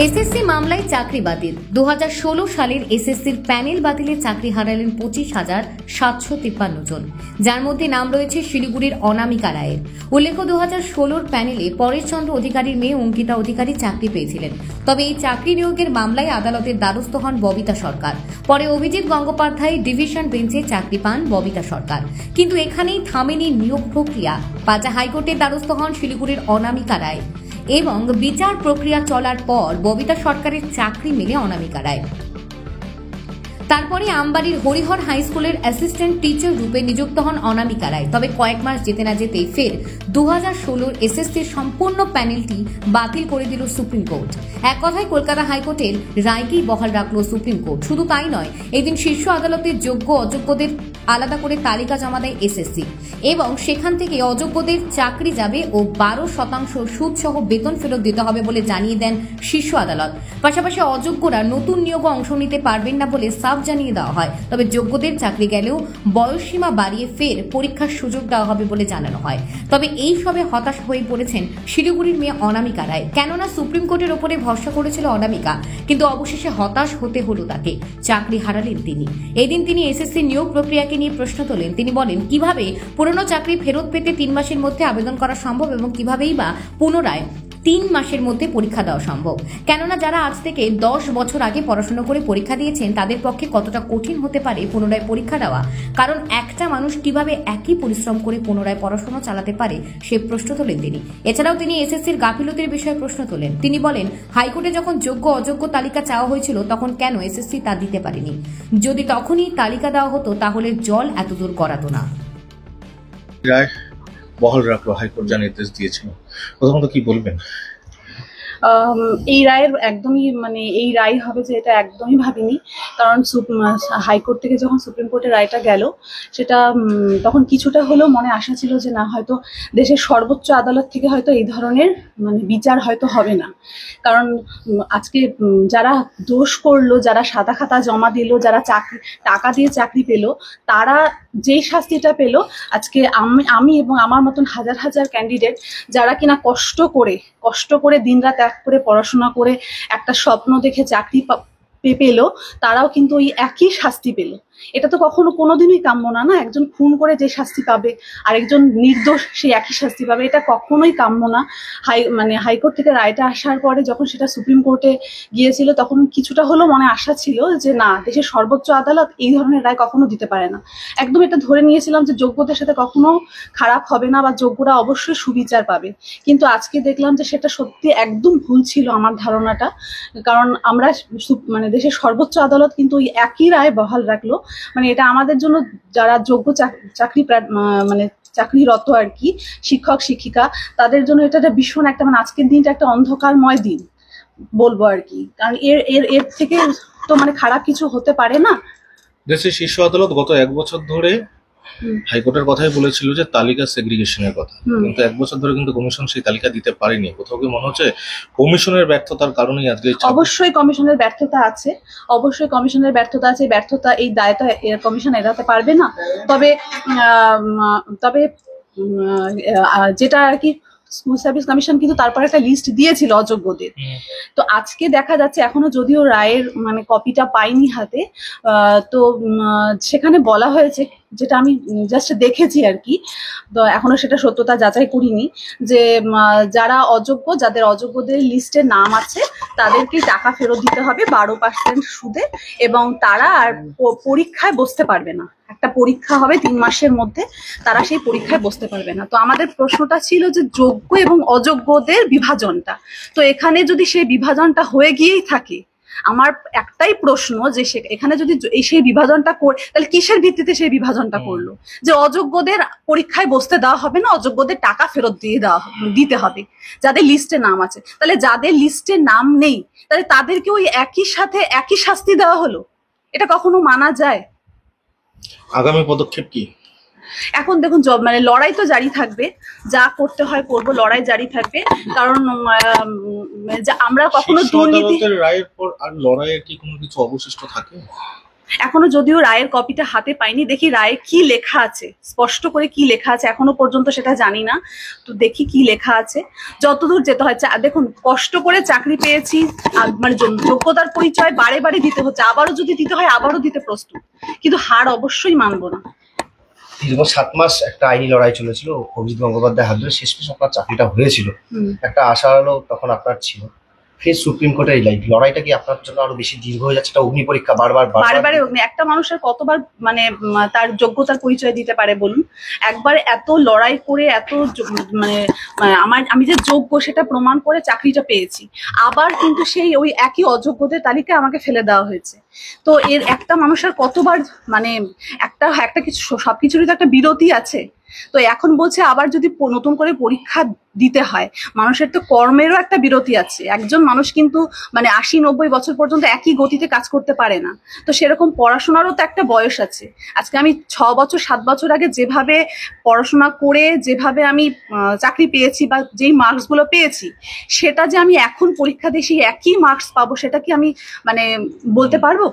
SSC মামলায় চাকরি বাতিল। 2016 সালের এসএসসির প্যানেল বাতিলে চাকরি হারালেন 25,753 জন, যার মধ্যে নাম রয়েছে শিলিগুড়ির অনামিকা রায়ের। উল্লেখ্য, 2016 প্যানেলে পরেশচন্দ্র অধিকারীর মেয়ে অঙ্কিতা অধিকারী চাকরি পেয়েছিলেন। তবে এই চাকরি নিয়োগের মামলায় আদালতের দ্বারস্থ হন ববিতা সরকার। পরে অভিজিৎ গঙ্গোপাধ্যায় ডিভিশন বেঞ্চে চাকরি পান ববিতা সরকার। কিন্তু এখানেই থামেনি নিয়োগ প্রক্রিয়া। পাঁচা হাইকোর্টের দ্বারস্থ হন শিলিগুড়ির অনামিকা রায় এবং বিচার প্রক্রিয়া চলার পর ববিতা সরকারের চাকরি মেলে অনামিকা রায়। তারপরে আমবাড়ির হরিহর হাই স্কুলের অ্যাসিস্ট্যান্ট টিচার রূপে নিযুক্ত হন অনামিকা রায়। তবে কয়েক মাস যেতে না যেতেই ফের 2016 এসএসসির সম্পূর্ণ প্যানেলটি বাতিল করে দিল সুপ্রিম কোর্ট। এক কথায় কলকাতা হাইকোর্টের রায়কেই বহাল রাখল সুপ্রিম কোর্ট। শুধু তাই নয়, এদিন শীর্ষ আদালতের যোগ্য অযোগ্যদের আলাদা করে তালিকা জমা দেয় এসএসসি এবং সেখান থেকে অযোগ্যদের চাকরি যাবে ও 12% সুদ সহ বেতন ফেরত দিতে হবে বলে জানিয়ে দেন শীর্ষ আদালত। পাশাপাশি অযোগ্যরা নতুন নিয়োগে অংশ নিতে পারবেন না বলে সাফ জানিয়ে দেওয়া হয়। তবে যোগ্যদের চাকরি গেলেও বয়সসীমা বাড়িয়ে ফের পরীক্ষার সুযোগ দেওয়া হবে বলে জানানো হয়। তবে এই সবে হতাশ হয়ে পড়েছেন শিলিগুড়ির মেয়ে অনামিকা রায়। কেননা সুপ্রিম কোর্টের ওপরে ভরসা করেছিল অনামিকা, কিন্তু অবশেষে হতাশ হতে হলো তাকে। চাকরি হারালেন তিনি। এদিন তিনি এসএসসি নিয়োগ প্রক্রিয়াকে নিয়ে প্রশ্ন তোলেন। তিনি বলেন, কিভাবে পুরনো চাকরি ফেরত পেতে 3 মাসের মধ্যে আবেদন করা সম্ভব এবং কিভাবেই বা পুনরায় 3 মাসের মধ্যে পরীক্ষা দেওয়া সম্ভব। কেননা যারা আজ থেকে 10 বছর আগে পড়াশোনা করে পরীক্ষা দিয়েছেন তাদের পক্ষে কতটা কঠিন হতে পারে পুনরায় পরীক্ষা দেওয়া। কারণ একটা মানুষ কিভাবে একই পরিশ্রম করে পুনরায় পড়াশোনা চালাতে পারে সে প্রশ্ন তোলেন তিনি। এছাড়াও তিনি এসএসসির গাফিলতির বিষয়ে প্রশ্ন তোলেন। তিনি বলেন, হাইকোর্টে যখন যোগ্য অযোগ্য তালিকা চাওয়া হয়েছিল তখন কেন এসএসসি তা দিতে পারেনি? যদি তখনই তালিকা দেওয়া হতো তাহলে জল এতদূর গড়াতো না। রায় বহাল রাখলো, হাইকোর্ট যা নির্দেশ দিয়েছিল, প্রথমত কি বলবেন? এই রায়ের একদমই এই রায় হবে যে এটা একদমই ভাবিনি। কারণ হাইকোর্ট থেকে যখন সুপ্রিম কোর্টের রায়টা গেল সেটা তখন কিছুটা হলেও মনে আশা ছিল যে না, হয়তো দেশের সর্বোচ্চ আদালত থেকে হয়তো এই ধরনের বিচার হয়তো হবে না। কারণ আজকে যারা দোষ করলো, যারা সাদা খাতা জমা দিল, যারা টাকা দিয়ে চাকরি পেল, তারা যেই শাস্তিটা পেল, আজকে আমি এবং আমার মতন হাজার হাজার ক্যান্ডিডেট যারা কিনা কষ্ট করে দিনরাত এক করে পড়াশোনা করে একটা স্বপ্ন দেখে চাকরি পেলো, তারাও কিন্তু ওই একই শাস্তি পেল। এটা তো কখনো কোনোদিনই কাম্য না। একজন খুন করে যে শাস্তি পাবে আর একজন নির্দোষ সেই একই শাস্তি পাবে, এটা কখনোই কাম্য না। হাইকোর্ট থেকে রায়টা আসার পরে যখন সেটা সুপ্রিম কোর্টে গিয়েছিল তখন কিছুটা হলেও মনে আশা ছিল যে না, দেশের সর্বোচ্চ আদালত এই ধরনের রায় কখনো দিতে পারে না। একদম এটা ধরে নিয়েছিলাম যে যোগ্যদের সাথে কখনো খারাপ হবে না বা যোগ্যরা অবশ্যই সুবিচার পাবে। কিন্তু আজকে দেখলাম যে সেটা সত্যি একদম ভুল ছিল আমার ধারণাটা। কারণ আমরা দেশের সর্বোচ্চ আদালত কিন্তু ওই একই রায় বহাল রাখলো। এটা আমাদের জন্য যারা যোগ্য চাকরিরত আর কি, শিক্ষক শিক্ষিকা, তাদের জন্য এটা ভীষণ একটা আজকের দিনটা একটা অন্ধকারময় দিন বলবো আর কি। কারণ এর থেকে তো খারাপ কিছু হতে পারে না। দেশের শীর্ষ আদালত গত 1 বছর ধরে হাইকোর্টের কথাই বলেছিল যে তালিকা সেগ্রিগেশনের কথা, কিন্তু 1 বছর ধরে কিন্তু কমিশন সেই তালিকা দিতে পারেনি। কোথাও কি মনে হচ্ছে কমিশনের ব্যর্থতার কারণেই আজকে? অবশ্যই কমিশনের ব্যর্থতা আছে, ব্যর্থতা এই দায়টা কমিশন এড়াতে পারবে না। তবে যেটা আর কি, স্কুল সার্ভিস কমিশন কিন্তু তারপর একটা লিস্ট দিয়েছিল অযোগ্যদের। তো আজকে দেখা যাচ্ছে, এখনো যদিও রায়ের কপিটা পাইনি হাতে, তো সেখানে বলা হয়েছে, যেটা আমি জাস্ট দেখেছি আর কি, তো এখনো সেটা সত্যতা যাচাই করিনি, যে যারা অযোগ্য, যাদের অযোগ্যদের লিস্টে নাম আছে তাদেরকে টাকা ফেরত দিতে হবে 12% সুদে, এবং তারা আর পরীক্ষায় বসতে পারবে না। একটা পরীক্ষা হবে 3 মাসের মধ্যে, তারা সেই পরীক্ষায় বসতে পারবে না। তো আমাদের প্রশ্নটা ছিল যে যোগ্য এবং অযোগ্যদের বিভাজনটা, তো এখানে যদি সেই বিভাজনটা হয়ে গিয়েই থাকে, আমার একটাই প্রশ্ন যে এখানে যদি সেই বিভাজনটা তাহলে কিসের ভিত্তিতে সেই বিভাজনটা করলো? যে অযোগ্যদের পরীক্ষায় বসতে দেওয়া হবে না, অযোগ্যদের টাকা ফেরত দিতে হবে যাদের লিস্টে নাম আছে। তাহলে যাদের লিস্টে নাম নেই, তাহলে তাদেরকে ওই একই সাথে একই শাস্তি দেওয়া হলো? এটা কখনো মানা যায়? আগামী পদক্ষেপ কি? এখন দেখুন, লড়াই তো জারি থাকবে, যা করতে হয় করব, লড়াই জারি থাকবে। কারণ আমরা কখনো দুর্নীতি রায়ের পর আর লড়াইয়ের কি কোনো কিছু অবশিষ্ট থাকে? এখনো যদিও রায়ের কপিটা হাতে পাইনি, দেখি রায়ে কি লেখা আছে, স্পষ্ট করে কি লেখা আছে এখনো পর্যন্ত সেটা জানি না। তো দেখি কি লেখা আছে, যতদূর যেতে হয়। দেখুন, কষ্ট করে চাকরি পেয়েছি, মানে যোগ্যতার পরিচয় বারে বারে দিতে হচ্ছে, আবারও যদি দিতে হয় আবারও দিতে প্রস্তুত, কিন্তু হার অবশ্যই মানবো না। দীর্ঘ 7 মাস একটা আইনি লড়াই চলেছিল, অভিজিৎ গঙ্গোপাধ্যায় হাত ধরে শেষমেশ আপনার চাকরিটা হয়েছিল, একটা আশা হলো তখন আপনার ছিল। ফের সুপ্রিম কোর্টের এই লড়াইটা কি আপনার জন্য আরো বেশি দীর্ঘ হয়ে যাচ্ছে? একটা অগ্নি পরীক্ষা বারবার অগ্নি। একটা মানুষের কতবার মানে তার যোগ্যতার পরিচয় দিতে পারে বলুন? একবার এত লড়াই করে মানে আমি যে যোগ্য সেটা প্রমাণ করে চাকরিটা পেয়েছি, আবার কিন্তু সেই ওই একই অযোগ্যদের তালিকায় আমাকে ফেলে দেওয়া হয়েছে। তো এর একটা মানুষের কতবার মানে একটা কিছু, সবকিছুরই তো একটা বিরতি আছে। তো এখন বলছে আবার যদি নতুন করে পরীক্ষা দিতে হয়, মানুষের তো কর্মেরও একটা বিরতি আছে। একজন মানুষ কিন্তু মানে 80-90 বছর পর্যন্ত একই গতিতে কাজ করতে পারে না। তো সেরকম পড়াশোনারও তো একটা বয়স আছে। আজকে আমি 6 বছর 7 বছর আগে যেভাবে পড়াশোনা করে যেভাবে আমি চাকরি পেয়েছি বা যেই মার্কসগুলো পেয়েছি, সেটা যে আমি এখন পরীক্ষা দিয়ে সেই একই মার্কস পাবো, সেটা কি আমি মানে বলতে পারবো?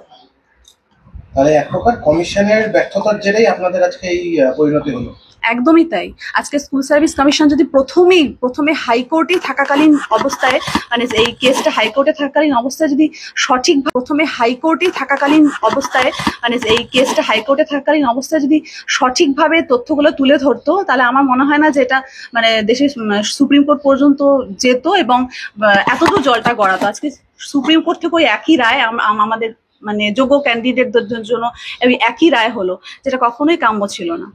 তাহলে এক প্রকার কমিশনের ব্যর্থতার জেরেই আপনাদের আজকে এই পরিণতি হলো। একদমই তাই। আজকে স্কুল সার্ভিস কমিশন যদি প্রথমে হাইকোর্টেই থাকাকালীন অবস্থায়, মানে এই কেসটা হাইকোর্টে থাকাকালীন অবস্থায় যদি সঠিকভাবে তথ্যগুলো তুলে ধরতো, তাহলে আমার মনে হয় না যে এটা মানে দেশের সুপ্রিম কোর্ট পর্যন্ত যেত এবং এতদূর জলটা গড়াতো। আজকে সুপ্রিম কোর্ট থেকে ওই একই রায় আমাদের মানে যোগ্য ক্যান্ডিডেটদের জন্য একই রায় হলো, যেটা কখনোই কাম্য ছিল না।